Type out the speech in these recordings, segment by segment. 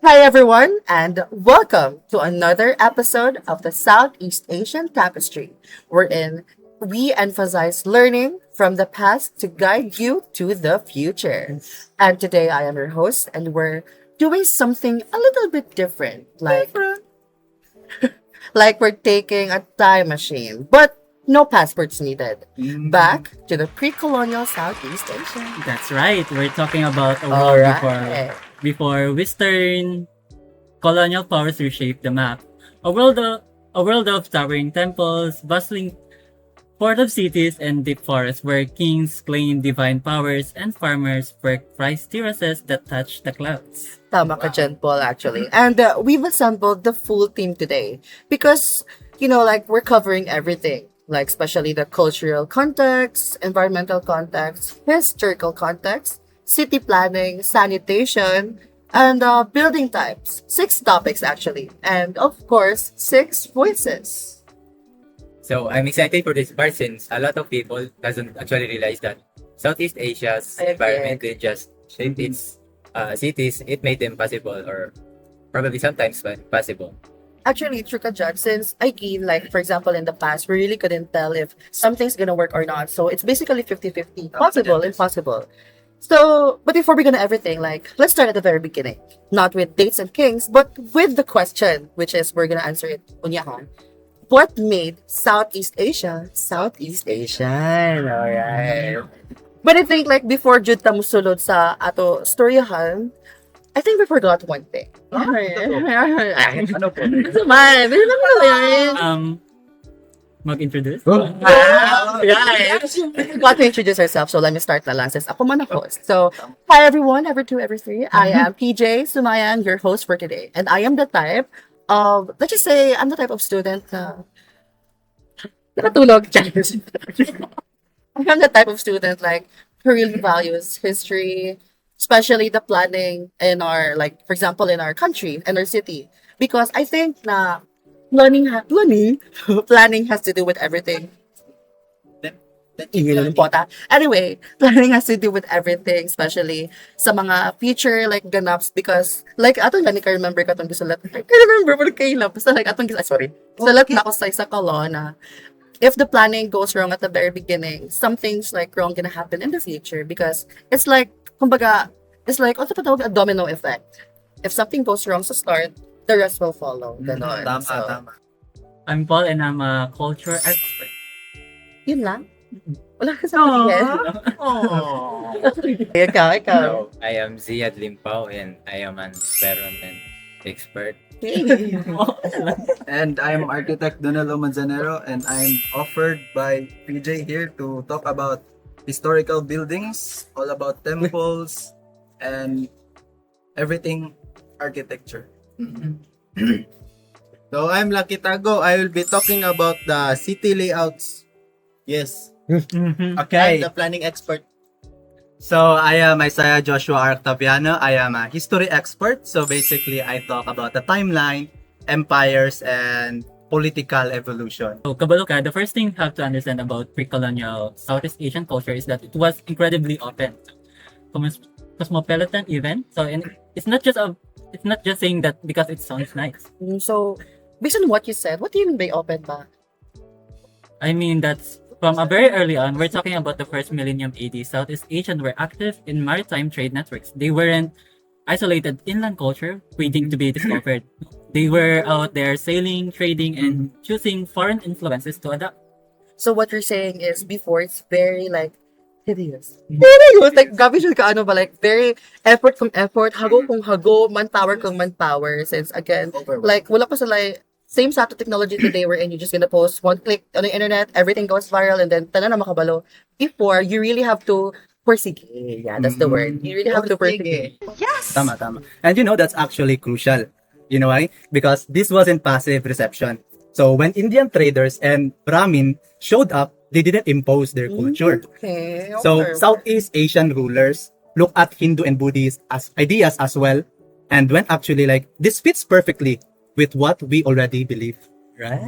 Hi, everyone, and welcome to another episode of the Southeast Asian Tapestry, wherein we emphasize learning from the past to guide you to the future. And today I am your host, and we're doing something a little bit different, like we're taking a time machine, but no passports needed. Back to the pre-colonial Southeast Asia. That's right. We're talking about a All world right. before Western colonial powers reshaped the map. A world of towering temples, bustling port of cities, and deep forests where kings claimed divine powers and farmers worked rice terraces that touched the clouds. Tama ka dyan, Paul, actually. And we've assembled the full team today because, we're covering everything. Like, especially the cultural context, environmental context, historical context, city planning, sanitation, and building types. 6 topics, actually. And, of course, 6 voices. So I'm excited for this part since a lot of people doesn't actually realize that Southeast Asia's I agree. environment didn't just shape its cities, it made them possible or probably sometimes possible. Actually, true ka dyan, since again, like, for example, in the past, we really couldn't tell if something's gonna work or not. So, it's basically 50-50. Possible, impossible. So, but before we gonna everything, like, let's start at the very beginning. Not with dates and kings, but with the question, which is, we're gonna answer it, unyahan. What made Southeast Asia, Southeast Asian? Alright. But I think, like, before jud ta musulod sa ato storyahan, I think we forgot one thing. Ano po? Man, may naman ba yan? Mag-introduce? Guys, we forgot to introduce ourselves, so let me start na lang since ako man ang host. So, hi everyone, every two, every three. I am PJ Sumayan, your host for today. And I am the type of, let's just say, I'm the type of student na nakatulog. I'm the type of student like who really values history, especially the planning in our, like, for example, in our country and our city. Because I think na planning has to do with everything. Anyway, planning has to do with everything, especially sa mga future like ganaps because like atong gani ka remember ka tong gisulat. I remember but kay lang basta like atong sorry. Salat na ako sa isa kolona. If the planning goes wrong at the very beginning, something's like wrong gonna happen in the future because it's like kumbaga it's like also patawag a domino effect. If something goes wrong sa start, the rest will follow. Ganon. Tama. I'm Paul and I'm a culture expert. Yun lang. Wala ka sabihin. Ikaw. So I am Ziad Limpao and I am an environment expert. And I'm architect Donalo Manzanero and I'm offered by PJ here to talk about historical buildings, all about temples and everything architecture. So I'm Lucky Tago. I will be talking about the city layouts. Yes. Okay. I'm the planning expert. So I am Isaiah Joshua Arctaviano. I am a history expert. So basically I talk about the timeline, empires, and political evolution. So, Kabaloka, the first thing you have to understand about pre-colonial Southeast Asian culture is that it was incredibly open. Cosmopolitan even. So, and it's not just saying that because it sounds nice. So, based on what you said, what do you mean by open ba? I mean, that's from a very early on, we're talking about the first millennium AD. Southeast Asians were active in maritime trade networks. They weren't isolated inland culture waiting to be discovered. They were out there sailing, trading, and choosing foreign influences to adapt. So, what you're saying is before it's very like hideous. Hideous! Like, gabi siya ka ano ba? Like, very effort kung effort, hago kung hago, manpower kung manpower. Since, again, like, wala pa sila same sa ato technology today wherein you're just gonna post one click on the internet, everything goes viral, and then tanan na makabalo. Before, you really have to persige. Yeah, that's the word. You really have to persige. Tama. And that's actually crucial. You know why? Because this wasn't passive reception. So when Indian traders and Brahmin showed up, they didn't impose their culture. Okay. So Southeast Asian rulers look at Hindu and Buddhist as ideas as well, and when actually like this fits perfectly with what we already believe. Right.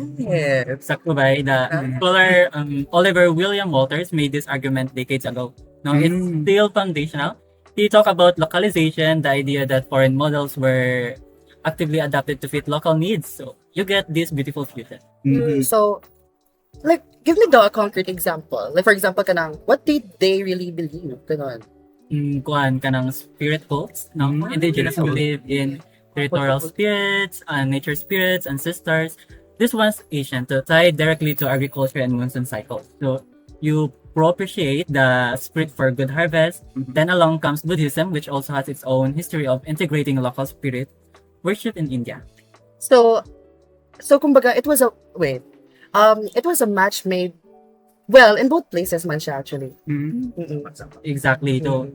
Sakto ba? The scholar Oliver William Walters made this argument decades ago. No, it's still foundational. He talked about localization, the idea that foreign models were actively adapted to fit local needs. So you get this beautiful fusion. Mhm. So, like, give me the concrete example. Like, for example, kanang, what did they really believe? Ganon. Kuan ka ng spirit cults, no? Indigenous believe in territorial spirits, nature spirits, ancestors. This one's ancient, so tied directly to agriculture and monsoon cycles. So you propitiate the spirit for good harvest. Then along comes Buddhism, which also has its own history of integrating local spirit worship in India. So, kumbaga, it was a match made, well, in both places man siya, actually. Mm-mm. Exactly. So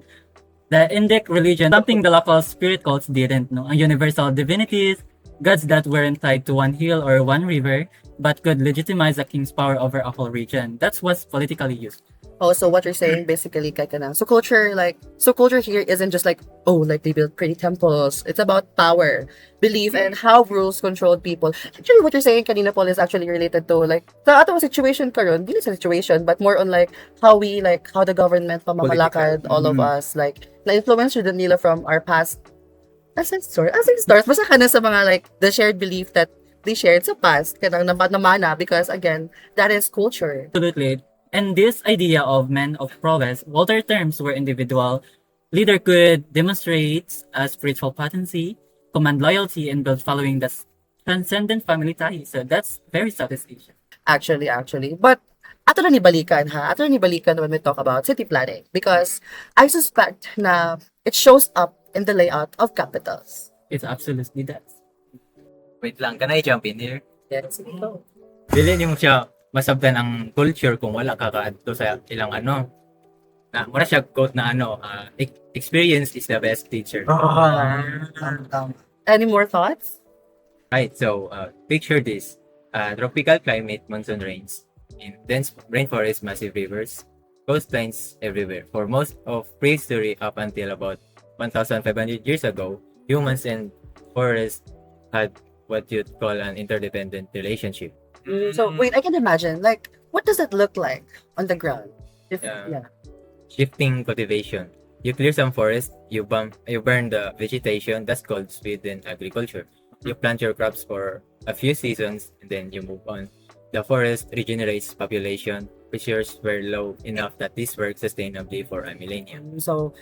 the Indic religion, something the local spirit cults didn't know. Ang universal divinities, gods that weren't tied to one hill or one river, but could legitimize a king's power over a whole region. That's what's politically used. Oh, so what you're saying basically, kay kanang, so culture here isn't just like, oh, like they built pretty temples. It's about power, belief, and how rules controlled people. Actually, what you're saying kanina, Paul, is actually related to like sa atong situation karon, dili sa situation, but more on like how the government pamamalakad all of us, like na-influence rin nila from our past ancestors. Basta ka na sa mga like the shared belief that they shared sa past, kanang namana, because again, that is culture. Absolutely. And this idea of men of prowess, Walter terms where individual leader could demonstrate a spiritual potency, command loyalty, and build following that's transcendent family ties. So that's very Southeast Asian. Actually. But ato na ni balikan when we talk about city planning, because I suspect na it shows up in the layout of capitals. It's absolutely that. Wait lang, can I jump in here? Yes, go. Dili mo siya masabtan ang culture kung wala ka kaadto sa ilang ano. Na mura siya quote na experience is the best teacher. Any more thoughts? Right, so picture this. Tropical climate, monsoon rains, in dense rainforest, massive rivers, coastlines everywhere. For most of prehistory up until about 1,500 years ago, humans and forests had what you'd call an interdependent relationship. So wait, I can imagine. Like, what does it look like on the ground? Yeah. Shifting cultivation. You clear some forest, you burn the vegetation. That's called Sweden agriculture. You plant your crops for a few seasons and then you move on. The forest regenerates population. Pressures were low enough that this worked sustainably for a millennia. So,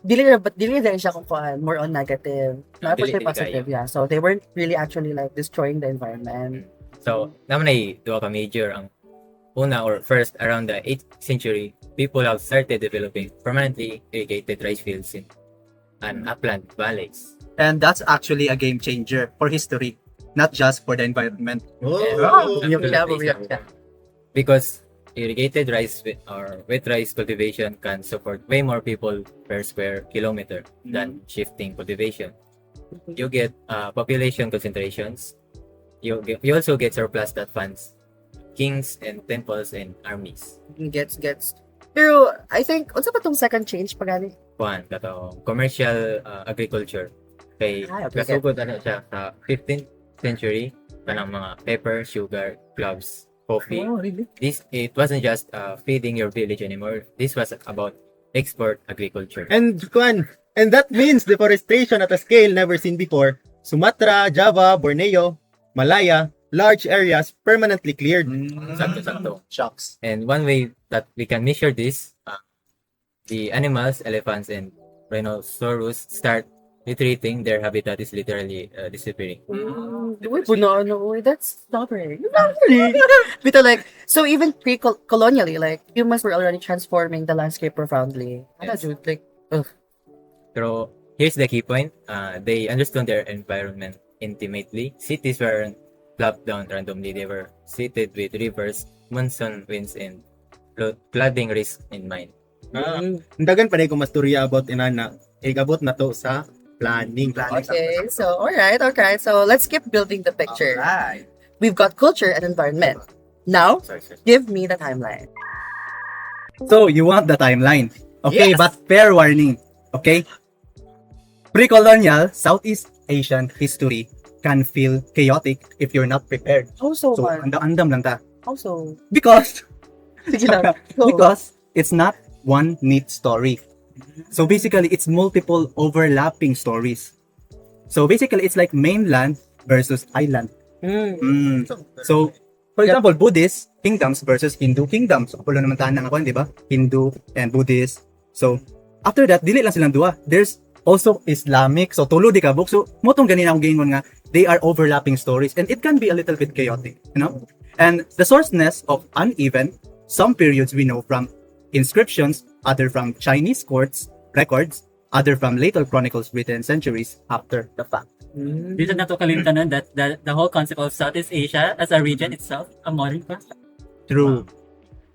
dili din siya kung kuan, more on negative, not Dili positive. Yeah. So they weren't really actually like destroying the environment. So, naman ay duha ka major ang una or first around the 8th century, people have started developing permanently irrigated rice fields in and upland valleys. And that's actually a game changer for history, not just for the environment. Because irrigated rice or wet rice cultivation can support way more people per square kilometer than shifting cultivation. You get population concentrations. You also get surplus that funds kings and temples and armies. Gets. Pero I think unsa pa tong second change pagani? Kuan kato commercial agriculture kay Okay. kasugod ano siya sa 15th century kanang mga pepper, sugar, cloves, coffee. really? It wasn't just feeding your village anymore. This was about export agriculture. And that means deforestation at a scale never seen before. Sumatra, Java, Borneo, Malaya, large areas permanently cleared. Sakto. Shocks. And one way that we can measure this, the animals, elephants and rhinoceros start retreating. Their habitat is literally disappearing. Uy, that's stubborn. But like, so even pre-colonially, like humans were already transforming the landscape profoundly. Yes. Like, Pero here's the key point. They understood their environment intimately. Cities weren't plopped down randomly. They were seated with rivers, monsoon winds, and flooding risk in mind. Dagan pa ko masturya about inana. Igabot na to sa planning. okay, so alright. So let's keep building the picture. Alright. We've got culture and environment. Now, Sorry. give me the timeline. So, you want the timeline. Okay, Yes. but fair warning. Okay? Pre-colonial Southeast Asian history can feel chaotic if you're not prepared. How so, So, man? andam lang ta. How so? Because Sige lang. Go. because it's not one neat story. So basically, it's multiple overlapping stories. So basically, it's like mainland versus island. Mm. So, for example, Buddhist kingdoms versus Hindu kingdoms. So, naman tanan ako, di ba? Hindu and Buddhist. So, after that, dili lang silang duwa. There's also Islamic. So, tulo di kabuk. So, motong ganina akong gingon nga, they are overlapping stories and it can be a little bit chaotic, you know? And the sourceness of uneven, some periods we know from inscriptions, other from Chinese courts, records, other from later chronicles written centuries after the fact. Dito na to kalimtanan that the whole concept of Southeast Asia as a region itself, a modern concept. True.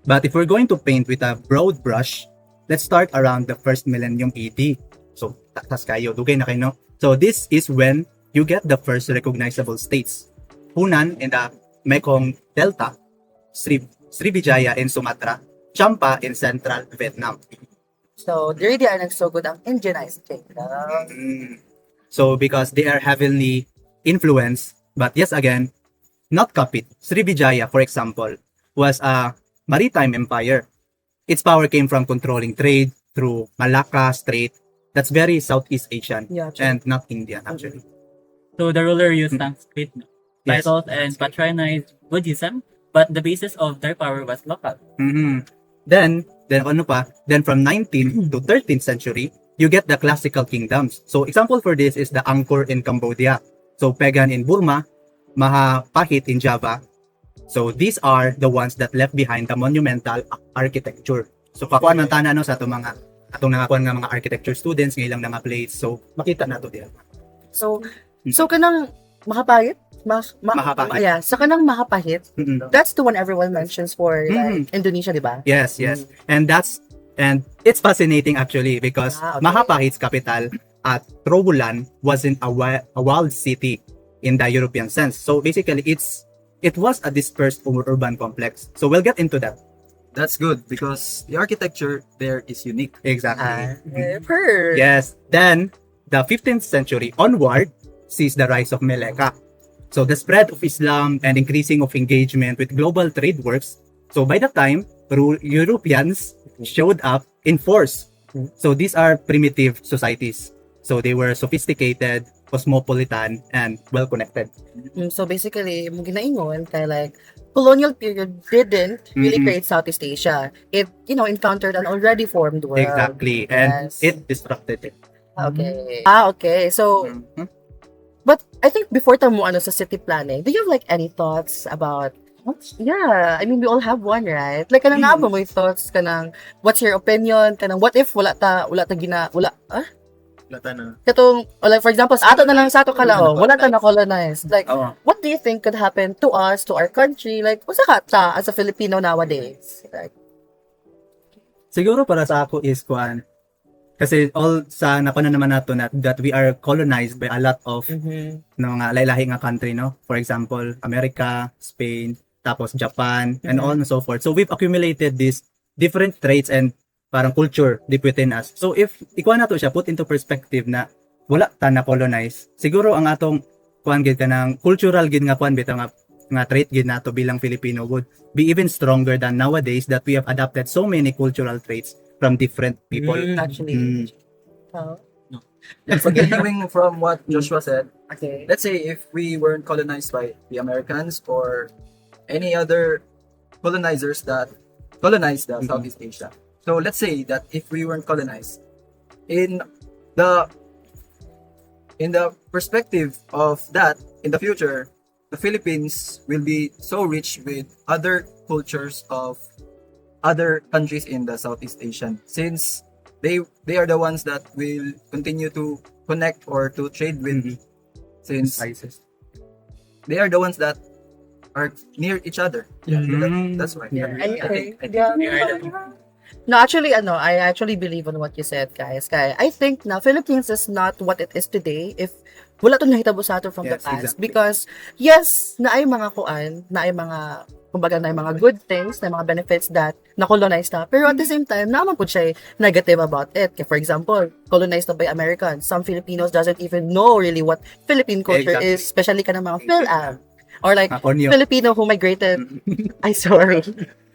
But if we're going to paint with a broad brush, let's start around the first millennium AD. So, takas kayo, dugay na kayo, no? So, this is when you get the first recognizable states. Hunan in the Mekong Delta, Srivijaya in Sumatra, Champa in central Vietnam. So, they really are nagsugod ang indigenized kingdom. So, because they are heavily influenced, but yes, again, not copied. Srivijaya, for example, was a maritime empire. Its power came from controlling trade through Malacca Strait. That's very Southeast Asian Yeah, and not Indian, actually. So the ruler used Sanskrit Yes. titles and patronized Buddhism, but the basis of their power was local. Then ano pa? Then from 19th to 13th century, you get the classical kingdoms. So example for this is the Angkor in Cambodia. So Pagan in Burma, Mahapahit in Java. So these are the ones that left behind the monumental architecture. So kakuan man tanan no sa atong nangakuan nga mga architecture students ngayon lang na plates. So makita nato diyan. So kanang Mahapahit? Mahapahit. Yeah, sa kanang Mahapahit, that's the one everyone mentions for like Indonesia, di ba? Yes. And it's fascinating actually because Okay. Mahapahit's capital at Trobulan wasn't a walled city in the European sense. So basically it was a dispersed urban complex. So we'll get into that. That's good because the architecture there is unique. Exactly. I've heard. Yes. Then the 15th century onward sees the rise of Meleka. So the spread of Islam and increasing of engagement with global trade works. So by the time Europeans showed up in force. So these are primitive societies. So they were sophisticated, cosmopolitan, and well connected. So basically, mo ginaingon kay like colonial period didn't really Mhm. create Southeast Asia. It, encountered an already formed world. Exactly. And Yes. it disrupted it. Okay. Okay. So, Mhm. but I think before tamo sa city planning, do you have like any thoughts about yeah, I mean, we all have one, right? Like, kanang nga ba mo yung thoughts, kanang, what's your opinion, kanang, what if wala ta katong, like, for example, sa ato na lang sa ato kalao, wala ta na colonized. Like, Oo. what do you think could happen to us, to our country? Like, what's ta as a Filipino nowadays? Like, Siguro para sa ako is kuan. Kasi all sa nakuha naman nato that we are colonized by a lot of mga lahi-lahi nga country, no? For example, America, Spain, tapos Japan, and on and so forth. So we've accumulated these different traits and parang culture deep within us. So if ikuha na to siya, put into perspective na wala ta na colonize, siguro ang atong kuan gid kanang cultural gid nga kuan bitaw nga trait gid nato bilang Filipino would be even stronger than nowadays that we have adopted so many cultural traits from different people. actually. Oh, And continuing from what Joshua said, okay. let's say if we weren't colonized by the Americans or any other colonizers that colonized the Southeast Asia. So let's say that if we weren't colonized, in the perspective of that, in the future, the Philippines will be so rich with other cultures of other countries in the Southeast Asian, since they are the ones that will continue to connect or to trade with, since Spices. they are the ones that are near each other. That's why. No, actually, I actually believe on what you said, guys. Kaya I think na Philippines is not what it is today if wala itong nahitabo sa ato from the Yes, past. exactly. Because, yes, na ay mga kuan, na ay mga, kumbaga na ay mga good things, na ay mga benefits that na-colonize na. Pero at the same time, naman po siya negative about it. Kaya for example, colonized na by Americans. Some Filipinos doesn't even know really what Philippine culture Exactly. is, especially ka ng mga Phil-Am. Or like Konyo. Filipino who migrated. I sorry.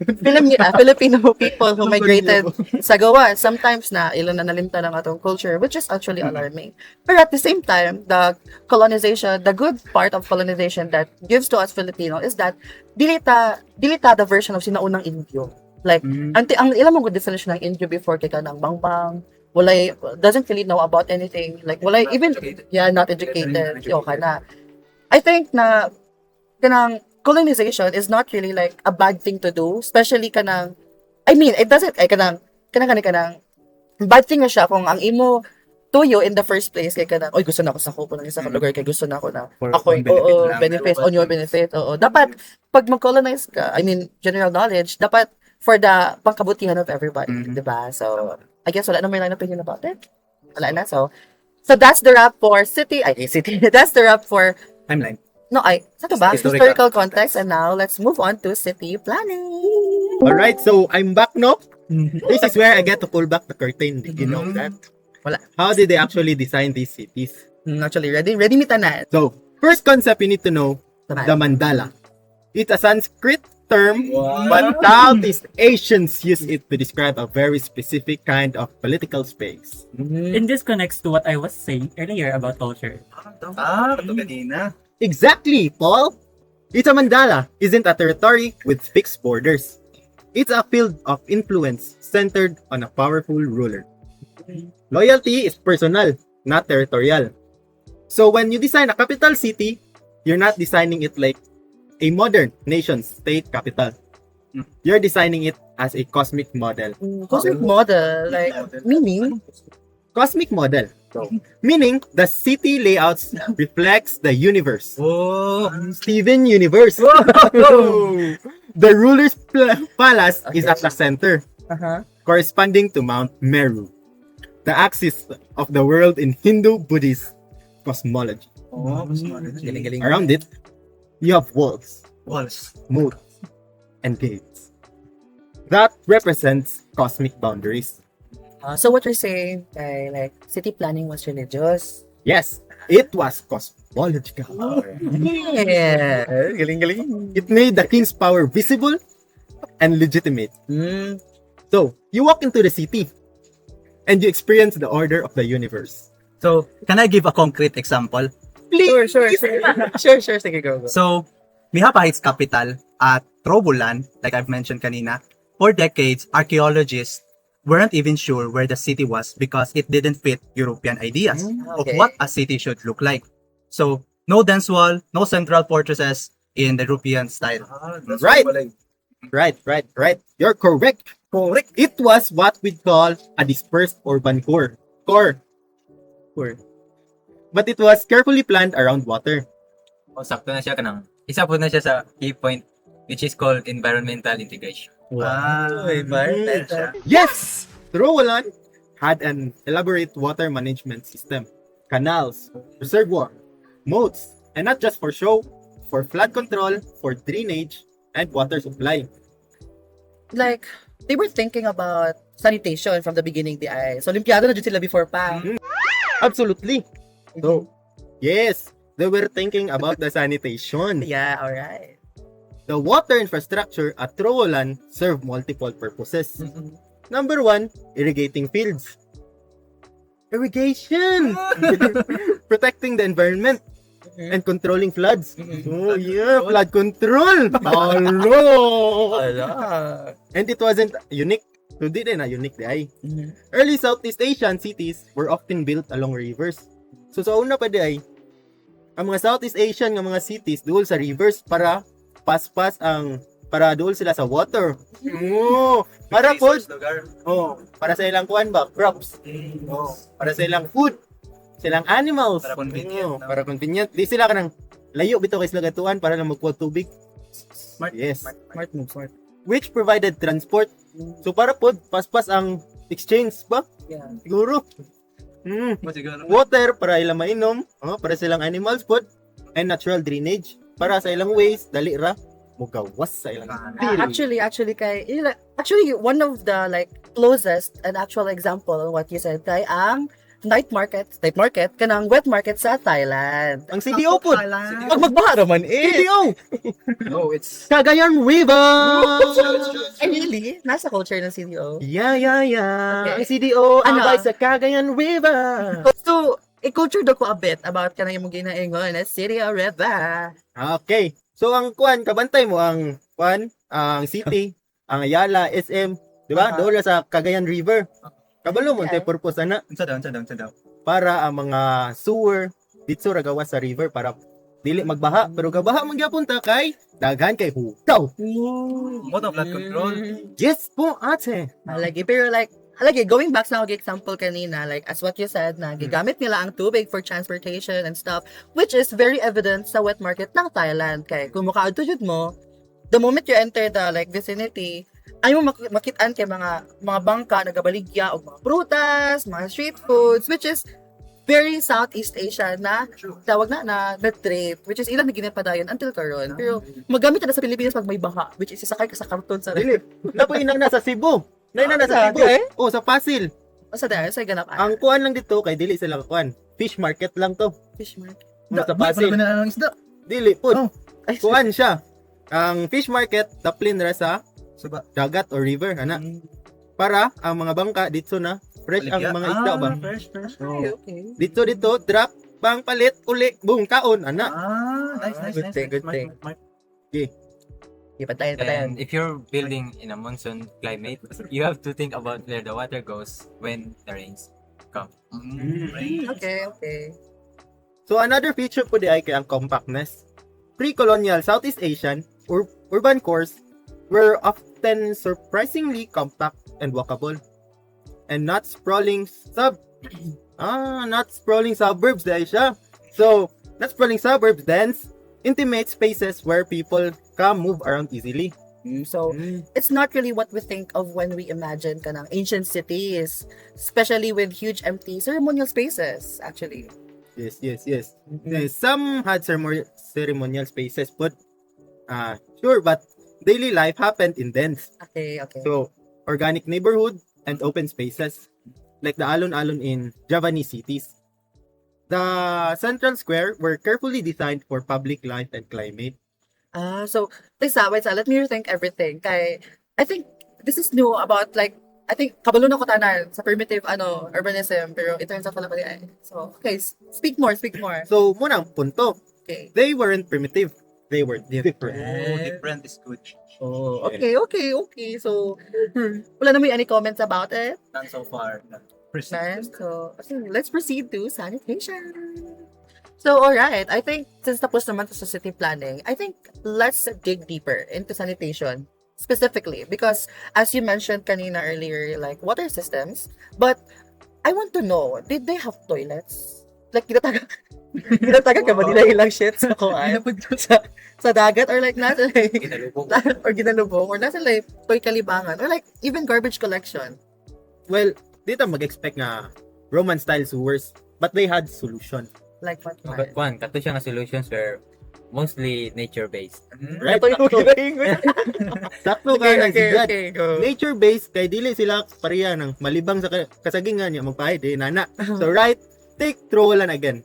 Filipino people who migrated sa gawa. Sometimes na ilan na nalimta ng atong culture, which is actually alarming. But at the same time, the colonization, the good part of colonization that gives to us Filipino is that dilita the version of sinaunang Indio. Like, ang ilang mga definition ng Indio before kay kanang bangbang, walay, doesn't really know about anything. Like, walay, even, not educated. Yo, kana. I think na, kanang, colonization is not really like a bad thing to do, especially kanang, I mean, it doesn't, kanang, bad thing na siya kung ang imo tuyo in the first place, kay kanang, oy, gusto na ako sa kupo ng isang lugar, kay gusto na ako na, For ako, on benefit lang. benefits, on your benefit, oo. Dapat, pag mag-colonize ka, I mean, general knowledge, dapat for the pangkabutihan of everybody, diba? So, I guess wala na may line opinion about it. Wala na, so that's the wrap for city, that's the wrap for, Timeline. no, sa to ba? Historical Historical context, and now, let's move on to city planning. Alright, so I'm back, no? This is where I get to pull back the curtain. Did you know that? Wala. How did they actually design these cities? Actually, ready mi tanan. So, first concept you need to know, Tanan. the mandala. It's a Sanskrit term, but Southeast Asians use it to describe a very specific kind of political space. And this connects to what I was saying earlier about culture. Ito kanina. Exactly, Paul. It's a mandala isn't a territory with fixed borders. It's a field of influence centered on a powerful ruler. Loyalty is personal, not territorial. So when you design a capital city, you're not designing it like a modern nation-state capital. You're designing it as a cosmic model. Cosmic model, like, meaning, Cosmic model. Meaning, the city layouts reflects the universe. Steven Universe. The ruler's palace is at the center, corresponding to Mount Meru, the axis of the world in Hindu-Buddhist cosmology. Around it, you have walls, moats, and gates. That represents cosmic boundaries. so what you're saying, like, city planning was religious. Yes, it was cosmological. Yeah. Galing. It made the king's power visible and legitimate. So, you walk into the city and you experience the order of the universe. So, can I give a concrete example? Sure. Sure, sige, go. So, we have its capital at Trobolan, like I've mentioned kanina. For decades, archaeologists weren't even sure where the city was because it didn't fit European ideas of Okay. what a city should look like. So, no dense wall, no central fortresses in the European style. Right. Right. You're correct. It was what we call a dispersed urban core. But it was carefully planned around water. Sakto na siya kanang. Isa po na siya sa key point which is called environmental integration. Yes! Trowolan had an elaborate water management system. Canals, reservoir, moats, and not just for show, for flood control, for drainage, and water supply. Like, they were thinking about sanitation from the beginning, di ay. So, Olympiado na dyan sila before pa. Absolutely. So, yes, they were thinking about the sanitation. Yeah, alright. The water infrastructure at Trowolan served multiple purposes. Number one, irrigating fields. Irrigation! Protecting the environment and controlling floods. Oh yeah, flood control! Hello! And it wasn't unique. Hindi din na unique di ay. Early Southeast Asian cities were often built along rivers. So sa una pa di ay, ang mga Southeast Asian nga mga cities duol sa rivers para paspas para duol sila sa water. Para po para sa ilang kuan ba, crops. Para sa ilang food, sa ilang animals. Para convenient, no? Para convenient. Di sila kanang layo bitaw kay sila gatuan para lang magkuha tubig. Smart. Yes. Smart move, smart. Which provided transport. So para po paspas ang exchange ba? Yeah. Siguro. Water para ilang mainom, para sa ilang animals food, and natural drainage para sa ilang waste dali ra mugawas sa ilang diri. Actually, one of the like closest and actual example of what you said kay ang night market, kanang wet market sa Thailand. Ang CDO po. Pag magbaha naman CDO. No, it's Cagayan River. Ay, really? Nasa culture ng CDO. Yeah. Okay. Ang CDO Ano? abay sa Cagayan River. So, i-culture daw ko a bit about kanang yung ginaingon na CDO River. Okay. So ang kuan kabantay mo ang kuan, ang city, ang Ayala, SM, di ba? Doon na sa Cagayan River. Kabalo mo Okay. tay purpose ana unsa daw. para ang mga sewer dito ra gawas sa river para dili magbaha pero gabaha man gyapon ta kay daghan kay hutaw. Mo flood control. Yes po ate. Lagi, going back sa example kanina, like, as what you said, na gigamit nila ang tubig for transportation and stuff, which is very evident sa wet market ng Thailand. Kay, kung makaadto jud mo, the moment you enter the, like, vicinity, ay mo makitaan kay mga bangka, nagabaligya, o mga prutas, mga street foods, which is very Southeast Asia na tawag na trade, which is ilang na ginapadayon until karon. Pero magamit na sa Pilipinas pag may baha, which is isakay ka sa karton sa Dili. Napoy na sa Cebu. Na sa Cebu. Okay. Oh, sa Pasig. sa dahil sa ganap Ang kuan lang dito kay dili sila kuan. Fish market lang to. fish market. Sa Pasig. na ng isda. Dili po. Oh. Ay, Kuan siya. Ang fish market taplin ra sa Suba. dagat or river ana. Para ang mga bangka dito na fresh ang mga isda ba. Fresh. okay. Dito drop bang palit uli boom kaon ana. Nice. Good thing. Patayin. And if you're building in a monsoon climate, you have to think about where the water goes when the rains come. Okay. So another feature po di ay kay ang compactness. Pre-colonial Southeast Asian urban cores were often surprisingly compact and walkable and not sprawling suburbs dahil siya. So, not sprawling suburbs, dense, intimate spaces where people can move around easily. So, it's not really what we think of when we imagine kanang ancient cities, especially with huge empty ceremonial spaces, actually. Yes. Some had ceremonial spaces, but sure, but daily life happened in dense. Okay. So, organic neighborhood and open spaces, like the alon-alon in Javanese cities. The central square were carefully designed for public life and climate. So, wait, let me rethink everything. Kay, I think this is new about, like, I think, kabalo na ko tanan sa primitive, urbanism, pero it turns out pala mali ay. So, okay, speak more. So, muna ang punto. Okay. They weren't primitive. They were different. Different is good. Oh, okay. So, wala naman any comments about it? None so far. Nice. So, let's proceed to sanitation. So, alright. I think, since tapos naman to sa city planning, I think let's dig deeper into sanitation specifically. Because, as you mentioned kanina earlier, like, water systems. But, I want to know, did they have toilets? Like, ginataga ka ba nila ilang shit sa kuan? sa dagat? Or like, nasa like, ginalubong? Or nasa like, toy kalibangan? Or like, even garbage collection? Well, dito mag-expect nga Roman-style sewers, but they had solution. Like what? But one, kato siya nga solutions were mostly nature-based. Right? Ito yung ginahingon. Sakto ka ng sigad. go. Nature-based, kay dili sila pareha ng malibang sa kasagingan niya, magpahid, nana. So right, take Trolan again.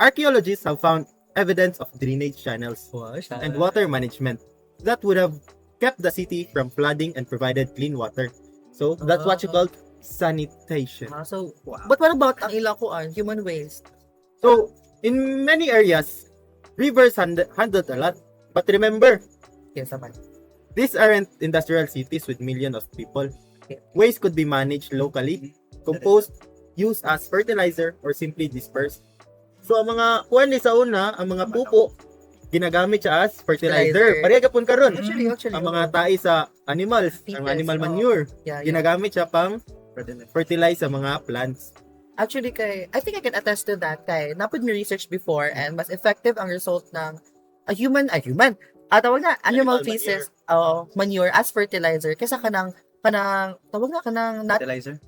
Archaeologists have found evidence of drainage channels and water management that would have kept the city from flooding and provided clean water. So that's what you call sanitation. So, but what about ang ilang kuan? Human waste? So in many areas, rivers handled a lot. But remember, Yes, naman. these aren't industrial cities with millions of people. Waste could be managed locally, composed, used as fertilizer, or simply dispersed. So ang mga kuan ni sa una, ang mga pupo, ginagamit siya as fertilizer. Fertilizer. Pareha gapon karon. Actually. Ang mga tai sa animals, ang Feces, animal oh. manure, Yeah. ginagamit siya pang fertilize sa mga plants. Actually, I think I can attest to that, napod mi research before, and mas effective ang result ng tawag na, animal Animal feces, manure as fertilizer, kaysa kanang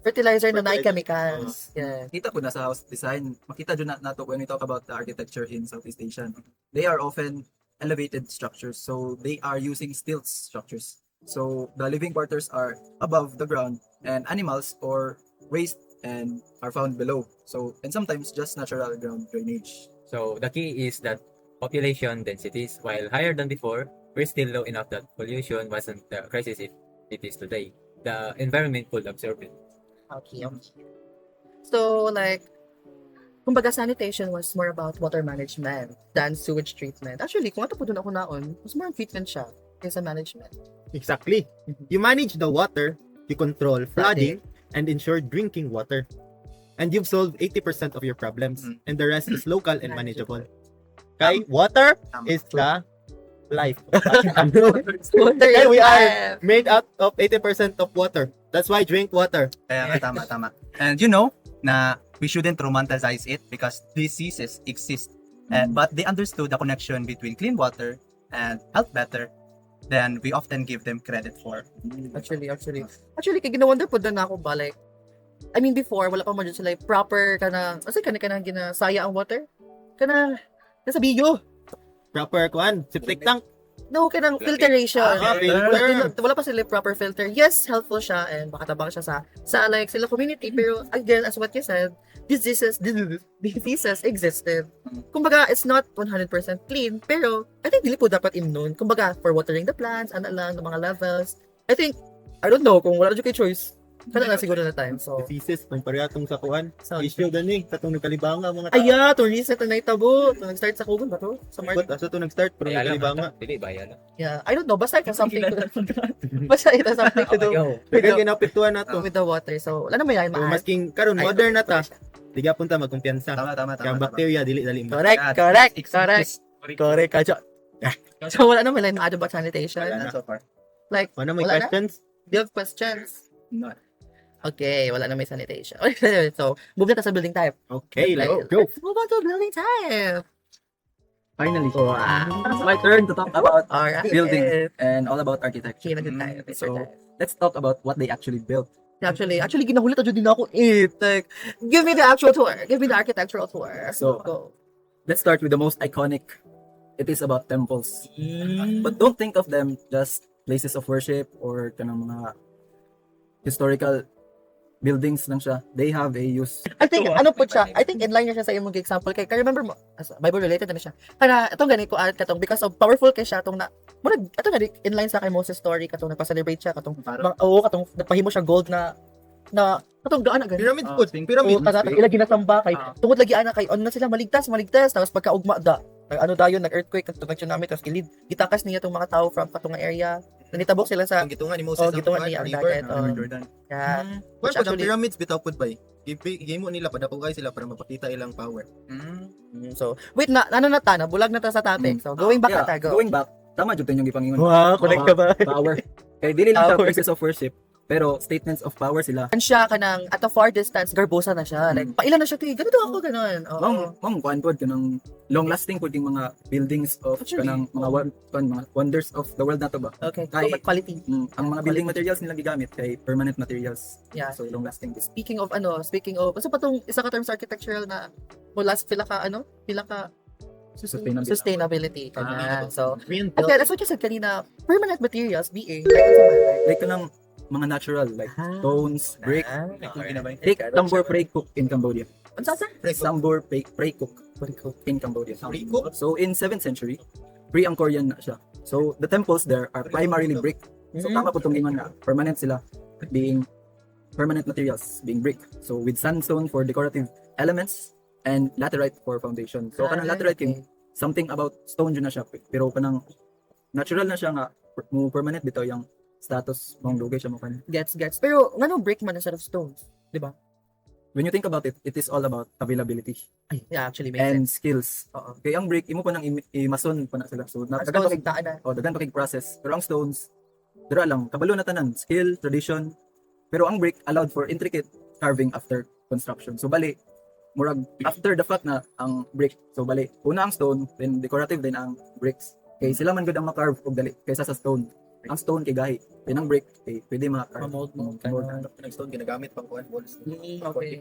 fertilizer na may chemicals. Yeah. Kita ko na sa house design, makita dyan nato when we talk about the architecture in Southeast Asia. They are often elevated structures, so they are using stilts structures. So the living quarters are above the ground, and animals or waste and are found below. So, and sometimes just natural ground drainage. So the key is that population densities, while higher than before, were still low enough that pollution wasn't the crisis it is today. The environment could absorb it. Okay. So, like, kumbaga sanitation was more about water management than sewage treatment. Actually, kung ato po doon ako naon, mas more treatment siya kaysa management. Exactly. You manage the water, you control flooding, and ensure drinking water. And you've solved 80% of your problems. And the rest is local and manageable. Kay, water is the life. Water Kaya is we are life. made out of 80% of water. That's why drink water. Kaya nga, tama. And you know, na we shouldn't romanticize it because diseases exist. But they understood the connection between clean water and health better than we often give them credit for. Actually, kay ginawonder po doon ako ba, like, I mean, before, wala pa mo dyan sila, like, proper ka na, kasi ka na ginasaya ang water? Ka na, nasa biyo. Proper kuan, septic tank. No, ka ng filtration. Filter. Wala pa sila proper filter. Yes, helpful siya and makatabang siya sa like sila community, pero again, as what you said, diseases existed. Kumbaga, it's not 100% clean, pero I think dili po dapat immune. Kumbaga, for watering the plants, ano lang, ng mga levels. I think, I don't know, kung wala dyan kay choice, kana na siguro na time. So, Diseases, pang parehatong sa kuan. Issue gani, katong nagkalibanga mga tao. aya, to reset na naitabo. To nag-start sa kugon ba to? Sa But March. aso to nag-start, pero Baya lang, nagkalibanga. Dili, baya lang. Yeah, I don't know. Basta it has something to basta it has something to do Kaya ginapituan na to. with the water. So, wala naman yan, So, ma-add. masking karon modern na ta, di gyapon ta magkumpiyansa. Tama. Kaya ang bacteria dili dali ma. Correct. Kajo. So, wala naman lang ma-add about sanitation. Wala na so far. Like, Ano may Wala na? questions? do you have questions? No. Okay, wala na may sanitation. So, move na ta sa building type. Okay, let's Like, go. Let's move on to building type. Finally, it's my turn to talk about Alright. building and all about architecture. Okay, building type. So, let's talk about what they actually built. Actually, ginahulit na din ako. Like, give me the actual tour. Give me the architectural tour. So, go. Let's start with the most iconic. It is about temples. But don't think of them just places of worship or kanang mga historical buildings lang siya. They have a use. I think, ano po siya, I think inline na siya sa imong example. Kaya remember mo, Bible related na siya. Kana, itong ganit ko katong, because of powerful kay siya, itong murag, itong ganit, inline sa kay Moses story, katong nagpa-celebrate siya, katong, katong, nagpahimo siya gold katong gaan na ganit. Pyramid food, pyramid. Oo, katong ilang ginasamba kay, tungod lagi ana kay, ano na sila, maligtas, tapos pagkaugma dayon, nag-earthquake, nag-tsunami, tapos gitakas niya itong mga tao from katong area, nanitabok sila sa, Ang gitungan ni Moses oh, ang gitungan kuan, niya ang river, dagat, oh. Jordan. yeah. Kuan Which po, ang actually- pyramids bitaw pud bay. Gimo nila padapugay sila para mapakita ilang power. So, wait na, ano na ta, bulag na ta sa topic. So, going back na ta, go. Going back, tama jud yung ipangingon. Wow, connect ka ba? Power. Kaya dili lang siya Power. places of worship, pero statements of power sila. Siya kanang at a far distance garbosa na siya. Like pailan na siya ti. Ganito ako ganon. Oo. Mong kuan pod kanang long lasting pod yung mga buildings of Actually, kanang mga mga wonders of the world na to ba. Okay. So, Kay- but quality. Ang mga building materials nilang gigamit kay permanent materials. Yeah. So long lasting. Speaking of basta pa tong isa ka terms architectural na mula sa pila ka sustainability. Kanya. So, at that's what you said kanina, permanent materials being Like kanang mga natural like stones, brick. Take Take Tambor Prey Cook in Cambodia. Unsa sa? Tambor Prey Cook in Cambodia. So in 7th century, pre-Angkorian na siya. So the temples there are primarily brick. So tama po itong ingon nga, permanent sila being permanent materials, being brick. So with sandstone for decorative elements and laterite for foundation. So kanang laterite king, something about stone yun na siya. Pero kanang natural na siya nga, mo permanent bitaw yung status mong lugay siya mo kanang. Gets. Pero ngano brick man instead of stones? When you think about it, it is all about availability Yeah, actually makes and sense. skills. Kaya ang brick, imo pa nang i-mason pa na sila. So, Ang dagan stones igtaan na. dagan pa kay process. Pero ang stones, dira lang, kabalo na tanan, skill, tradition. Pero ang brick allowed for intricate carving after construction. So, bali, murag, after the fact na ang brick. So, bali, una ang stone, then decorative din ang bricks. Kay sila man gud ang makarve og dali kaysa sa stone. Ang stone kay gahi, then ang brick kay pwede ma-carve. Promote. Stone ginagamit pang kuan walls. Okay.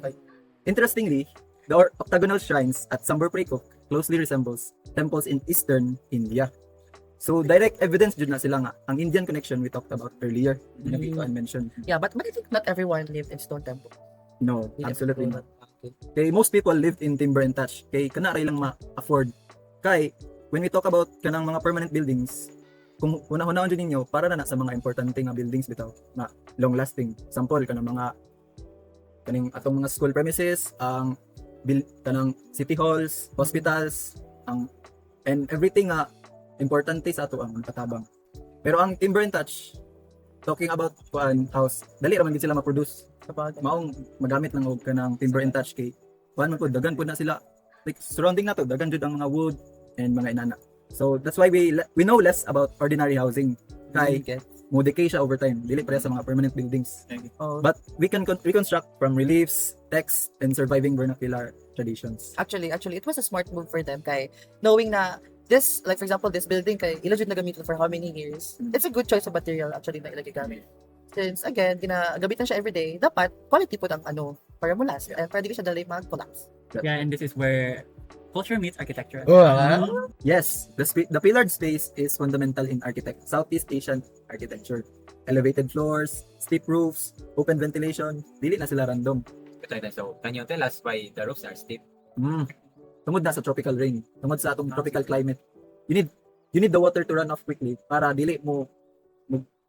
Interestingly, the octagonal shrines at Sambor Praycook closely resembles temples in eastern India. So direct evidence jud na sila nga ang Indian connection we talked about earlier, na Vito and mentioned. Yeah, but I think not everyone lived in stone temple. No, absolutely not. Kay most people lived in timber and thatch. Kay kana ray lang ma-afford. Kay when we talk about kanang mga permanent buildings, kung una-unahon dyan ninyo, para na sa mga importante nga buildings bitaw na long lasting. Sample kanang mga kaning atong mga school premises, ang kanang city halls, hospitals, ang and everything nga importante sa ato ang katabang. Pero ang timber and thatch, talking about kuan house, dali ra man gid sila ma-produce. Maong magamit lang og kanang timber and thatch kay kuan man pud dagan pud na sila. Like surrounding na to, dagan jud ang mga wood and mga inana. So that's why we know less about ordinary housing. Kay mo decay siya over time. Dili pareha sa mga permanent buildings. Oh, But we can reconstruct from reliefs, texts, and surviving vernacular traditions. actually, it was a smart move for them kay knowing na this, like for example, this building kay ila jud nagamiton for how many years. It's a good choice of material actually na ilagay gamit. Since again, ginagamitan siya everyday, dapat quality po ang ano para mo last and para di ka siya dali mag-collapse. Yeah, and this is where culture meets architecture. Yes, the pillared space is fundamental in Southeast Asian architecture. Elevated floors, steep roofs, open ventilation, dili na sila random. So, can you tell us why the roofs are steep? Tungod na sa tropical rain, tungod sa atong tropical climate. You need the water to run off quickly para dili mo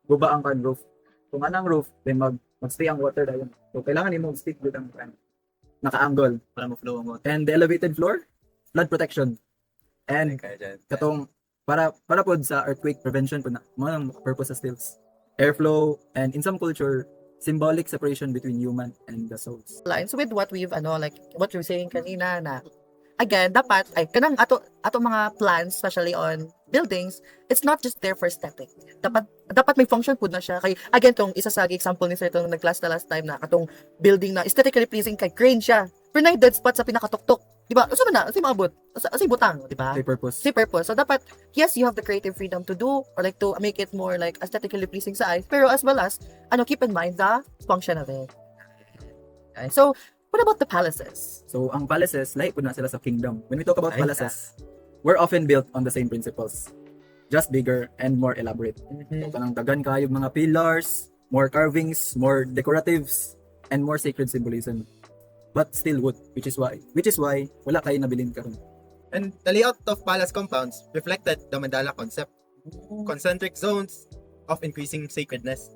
guba ang kan roof. Kung anang roof, then mag-stay ang water dayon. So kailangan nimo stick with ang kan naka-angle para mo flow ang water. And the elevated floor, flood protection. And katong para pod sa earthquake prevention po na mo ang purpose sa stilts. Airflow and in some culture symbolic separation between human and the souls. Lines with what we've like what you're saying kanina na again dapat ay kanang ato mga plans especially on buildings, it's not just there for aesthetic. Dapat may function pud na siya kay again tong isa sa example ni sir tong nag-class na last time na katong building na aesthetically pleasing kay crane siya pero na dead spot sa pinakatuktok, di ba? Usa man na, usa maabot, usa butang, di ba? Say purpose. Si purpose. So dapat yes, you have the creative freedom to do or like to make it more like aesthetically pleasing sa eyes, pero as well as keep in mind the function of it. Okay. So what about the palaces? So ang palaces, lahi po na sila sa kingdom. When we talk about palaces, we're often built on the same principles. Just bigger and more elaborate. So kanang dagan kayog mga pillars, more carvings, more decoratives, and more sacred symbolism. But still wood, which is why wala kayo nabilin karon. And the layout of palace compounds reflected the mandala concept. Concentric zones of increasing sacredness.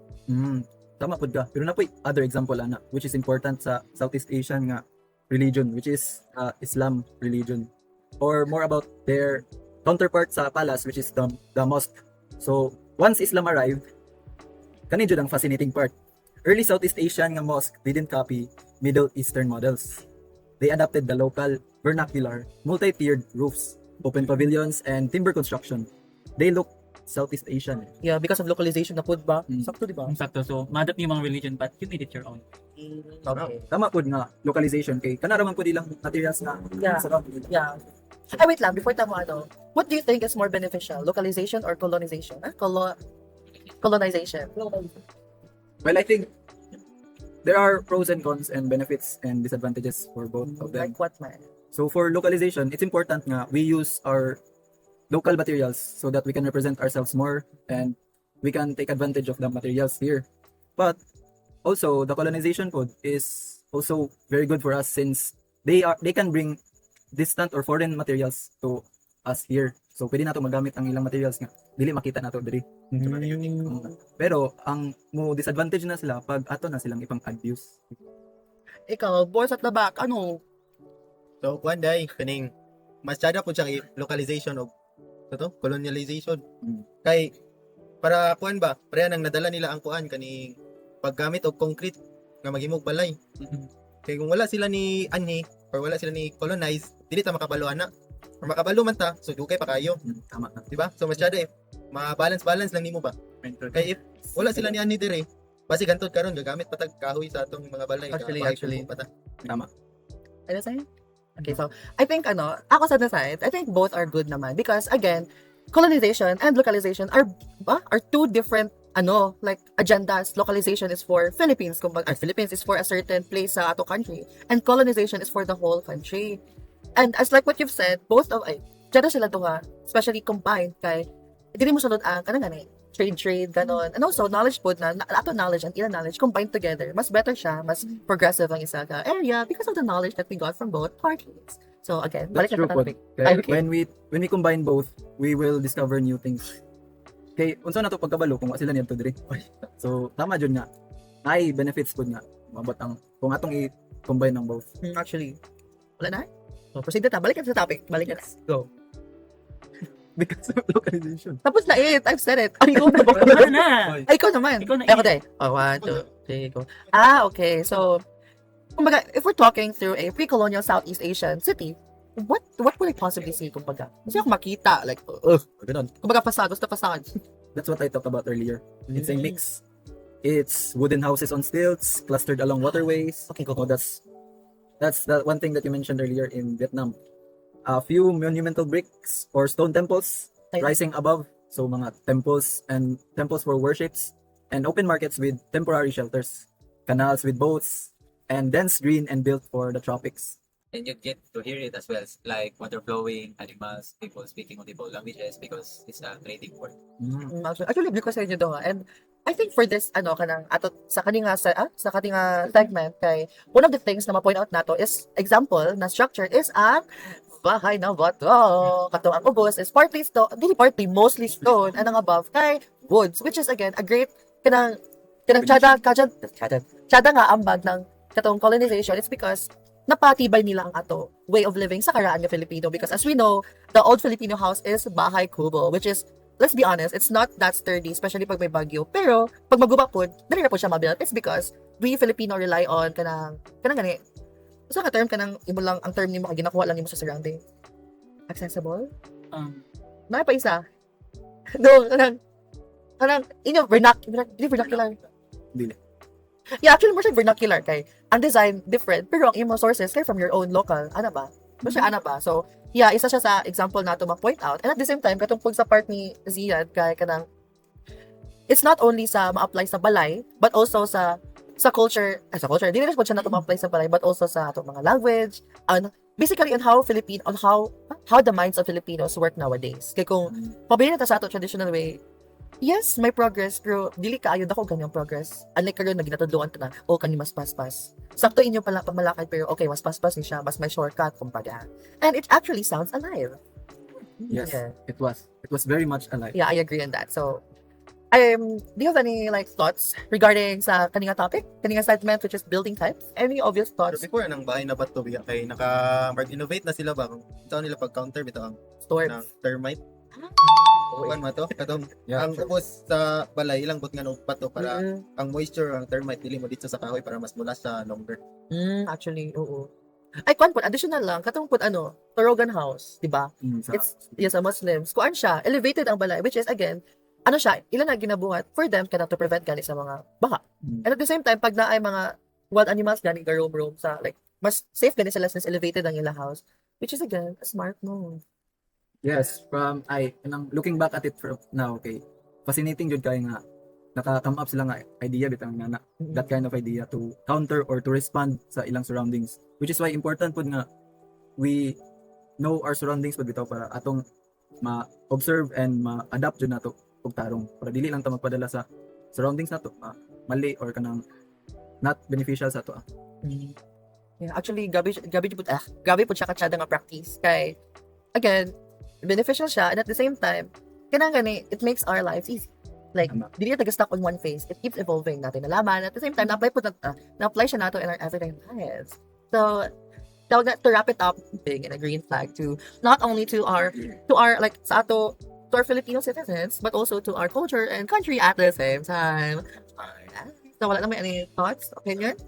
Tama pud ka. Pero na po other example ana which is important sa Southeast Asian nga religion which is Islam religion or more about their counterpart sa palace which is the mosque. So once Islam arrived, kani jud ang fascinating part. Early Southeast Asian nga mosque didn't copy Middle Eastern models. They adapted the local vernacular multi-tiered roofs, open pavilions and timber construction. They look Southeast Asian. Yeah, because of localization na pud ba? Sakto di ba? Sakto. So, madap niyo mga religion but you made it your own. Okay. Tama pud nga localization kay kana raman pud ilang materials na Yeah. sarap. Yeah. Ay, wait lang. Before tamo what do you think is more beneficial? Localization or colonization? Colonization. Well, I think there are pros and cons and benefits and disadvantages for both of them. Like what, man? So for localization, it's important nga we use our local materials so that we can represent ourselves more and we can take advantage of the materials here. But also the colonization code is also very good for us since they can bring distant or foreign materials to us here. So pwede nato magamit ang ilang materials nga dili makita nato diri. Pero ang mo disadvantage na sila pag ato na silang ipang abuse. Ikaw, boys at the back, So, kuan day, kaning masyado po siya localization o colonialization. Kay para kuan ba, pareha nang nadala nila ang kuan kaning paggamit og concrete nga maghimog balay. Kay kung wala sila ni anhi or wala sila ni colonize, dili ta makabalo ana. Or makabalo man ta, so dugay pa kayo, Tama na. di ba? So masyado ma-balance lang nimo ba. Kay if wala sila ni anhi dire, basi gantod karon gagamit patag kahoy sa atong mga balay. Actually. Pata. Tama. Ano sa'yo? Okay, so, I think, ako sa side, I think both are good naman. Because, again, colonization and localization are two different, like, agendas. Localization is for Philippines. Philippines is for a certain place sa ato country. And colonization is for the whole country. And as like what you've said, both of, dyan sila duha, especially combined kay, hindi mo sunod ang, trade, ganon. And also, knowledge po na, ato knowledge and ilang knowledge combined together, mas better siya, mas progressive ang isa ka area because of the knowledge that we got from both parties. So again, balik That's na true sa po. topic. Kaya Okay. when we combine both, we will discover new things. Kay unsa na to pagkabalo kung wa sila niya to diri. So tama jud nga. Ay benefits pud nga. Mabot ang kung atong i-combine ng both. Actually, wala na? So, proceed na ta. Balik na sa topic. Balik na. Go. Because of localization. Tapos na it. I've said it. Ay, ikaw na ba? Ano na? Ay, ikaw naman. Ikaw na Ay, ako tayo. Oh, 1, 2, 3, go. Okay. So, kumbaga, if we're talking through a pre-colonial Southeast Asian city, what would I possibly see, kumbaga? Kasi ako makita, like, Ganun. kumbaga, pasagos na pasagos. That's what I talked about earlier. It's a mix. It's wooden houses on stilts, clustered along waterways. Okay, go. Oh, that's the one thing that you mentioned earlier in Vietnam. A few monumental bricks or stone temples Ay, rising above. So mga temples for worships and open markets with temporary shelters, canals with boats, and dense green and built for the tropics. And you get to hear it as well, like water flowing, animals, people speaking multiple languages because it's a trading port. Actually, agree ko sa inyo doon. And I think for this, kanang, ato, sa kaninga segment, kay, one of the things na ma-point out nato is, example, na structure is ang bahay na bato. Katong ang ubos is partly stone, partly, mostly stone, and ang above kay woods, which is again, a great, kanang tsada nga ambag ng katong colonization. It's because napatibay nila ang ato way of living sa karaan ng Filipino, because as we know, the old Filipino house is bahay kubo, which is, let's be honest, it's not that sturdy, especially pag may bagyo. Pero, pag maguba po, dali na po siya mabuild. It's because we Filipino rely on kanang gani. So, ka term kanang imo lang, ang term nimo kay ginakuha lang nimo sa surrounding. Accessible? Na pa isa. No, kanang inyo vernacular. Dili. Yeah, actually, more siya vernacular kay ang design different, pero ang imo sources kay from your own local. Ano ba? So, yeah, isa siya sa example nato ma-point out. And at the same time, katong pag sa part ni Ziad, kay kanang, it's not only sa ma-apply sa balay, but also sa culture, di rin po siya nato ma-apply sa balay, but also sa ato mga language, and basically on how the minds of Filipinos work nowadays. Kaya kung pabili na ta sa ato traditional way, yes, may progress, pero dili kaayo dako ganyang progress. Unlike karon na ginatudloan ta na, kani mas paspas. Sakto inyo pala pamalakad, pero okay, mas paspas ni siya, mas may shortcut kumbaga. And it actually sounds alive. Yes, Yeah. it was. It was very much alive. Yeah, I agree on that. So, do you have any thoughts regarding sa kaninga topic, kaninga segment, which is building types? Any obvious Pero thoughts? before ng bahay na bato biya kay naka-innovate na sila ba kung saan nila pag-counter bitaw ang Storms. ng termite. Kuan man to katong Yeah, ang ubos sa balay ilang but nga og bato para Mm, ang moisture ang termite dili mo dito sa kahoy para mas mula siya longer. actually, oo. Ay, kwan po, additional lang, katong po, Torogan House, di ba? Yes, sa Muslims. Kuan siya, elevated ang balay, which is, again, ilan na ginabuhat for them to prevent gani sa mga baka. And at the same time, pag naay mga wild animals gani ka roam sa, like, mas safe gani sila since elevated ang ilang house, which is, again, a smart move. Yes, looking back at it from now, okay, fascinating jud kay nga naka-come up sila nga idea bitang nga that kind of idea to counter or to respond sa ilang surroundings, which is why important pud nga we know our surroundings pud bitaw para atong ma-observe and ma-adapt jud nato og tarong para dili lang ta magpadala sa surroundings nato mali or kanang not beneficial sa ato. Yeah, actually, gabi po siya katsada nga practice. Kay, again, beneficial siya, and at the same time, it makes our lives easy. Like, Tama. di niya stuck on one phase. It keeps evolving natin nalaman. At the same time, na-apply siya nato in our everyday lives. So, to wrap it up, big and a green flag to not only to our like sa ato to our Filipino citizens, but also to our culture and country at the same time. So, wala na may any thoughts, opinion?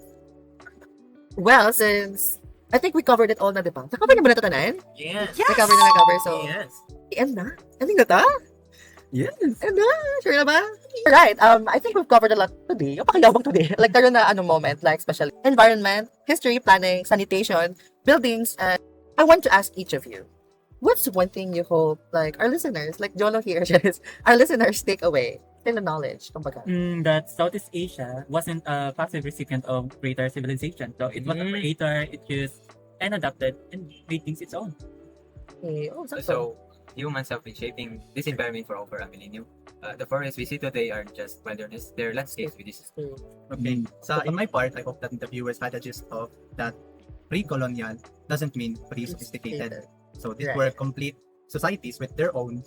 Well, since I think we covered it all na, di ba? Nakacover na ba na ito tanan? Yes. Nakacover. So, Yes. end na? Ending na ta? Yes. End na? Sure na ba? Alright, I think we've covered a lot today. Yung pakilawag today. Like, karoon na moment, like, especially environment, history, planning, sanitation, buildings, and I want to ask each of you, what's one thing you hope, like, our listeners, like Jolo here, our listeners take away in the knowledge, kumbaga? That Southeast Asia wasn't a passive recipient of greater civilization. So it was a creator, it used and adapted and made things its own. Okay. Oh, So, humans have been shaping this environment for over a millennium. The forests we see today are just wilderness. They're landscapes we just Okay. So in my part, I hope that the viewers had a gist of that pre-colonial doesn't mean pre-sophisticated. So these Right. were complete societies with their own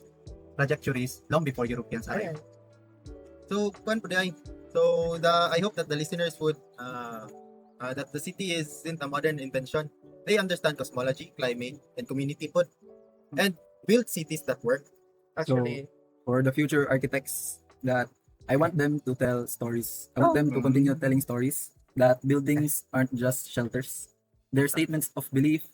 trajectories long before Europeans arrived. So, I hope that the listeners would that the city isn't a modern invention. They understand cosmology, climate, and community food, and build cities that work. Actually. For the future architects, that I want them to tell stories. I want them to continue telling stories that buildings aren't just shelters. They're statements of belief,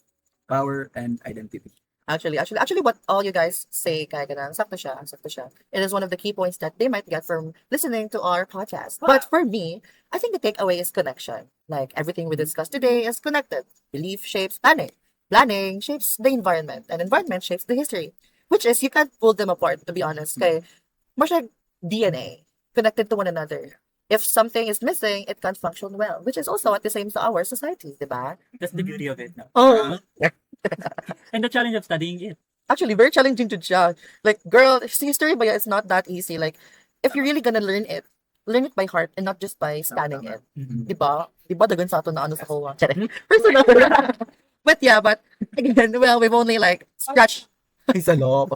power, and identity. Actually, what all you guys say, kaya ganun, sakto siya, sakto siya. It is one of the key points that they might get from listening to our podcast. But for me, I think the takeaway is connection. Like, everything we discussed today is connected. Belief shapes planning. Planning shapes the environment. And environment shapes the history. Which is, you can't pull them apart, to be honest. Kaya, masyag DNA, connected to one another. If something is missing, it can't function well. Which is also at the same to our society, di ba? That's the beauty of it. No? Oh, And the challenge of studying it. actually very challenging to judge. Like, girl, history ba it's not that easy. Like, if you're really gonna learn it by heart and not just by scanning it. Diba? Diba dagan sa ato na ano sa kowa. Personal. But yeah, but again, well, we've only like scratched Isa loob.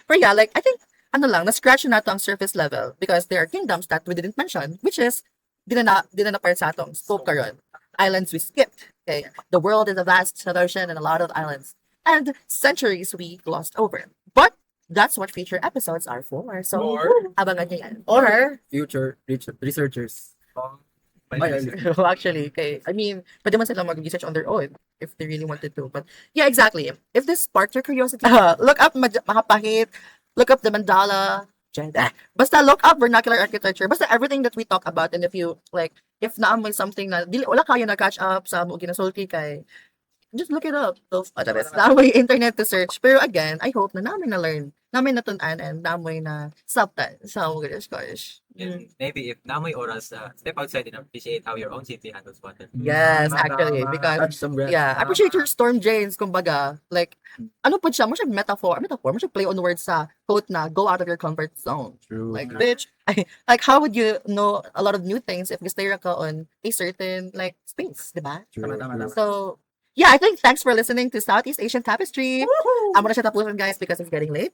but yeah, like I think ano lang, na-scratch na to ang surface level because there are kingdoms that we didn't mention, which is di na part sa atong scope karon. Islands we skipped. Okay, the world is a vast ocean and a lot of islands, and centuries we glossed over. But that's what future episodes are for. So abangan niyo yan. Or Future researchers. actually, okay. I mean, pwede man sila mag-research on their own if they really wanted to. But yeah, exactly. If this sparked your curiosity, look up Mahapahit, look up the mandala. Basta look up vernacular architecture. Basta everything that we talk about, and if you like, if naamoy something na dili wala kayo na catch up sa mo ginasulti kay, just look it up. So, naamoy internet to search. Pero again, I hope na namin na learn, namin natunan, and namoy na sabtan sa mga gosh. And maybe if namoy oras, step outside and appreciate how your own city handles water. Yes, actually, because Touch some grass. yeah, I appreciate your storm drains, kumbaga. Like, ano po siya, mo siya metaphor, mo siya play on words sa quote na, go out of your comfort zone. True. Like, bitch, like, how would you know a lot of new things if you stay ka on a certain, like, space, di ba? True. So, yeah, I think thanks for listening to Southeast Asian Tapestry. I'm gonna shut up, guys, because it's getting late.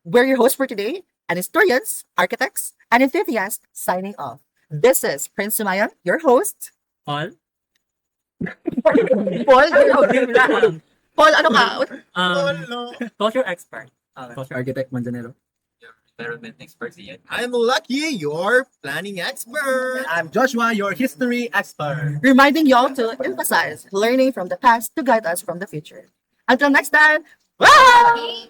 We're your hosts for today, and historians, architects, and enthusiasts signing off. This is Prince Sumayan, your host. All? Paul, Paul, ano ka? Culture expert. Architect Manzanero. Environment experts yan. I'm Lucky, your planning expert. I'm Joshua, your history expert. Reminding y'all to emphasize learning from the past to guide us from the future. Until next time, bye!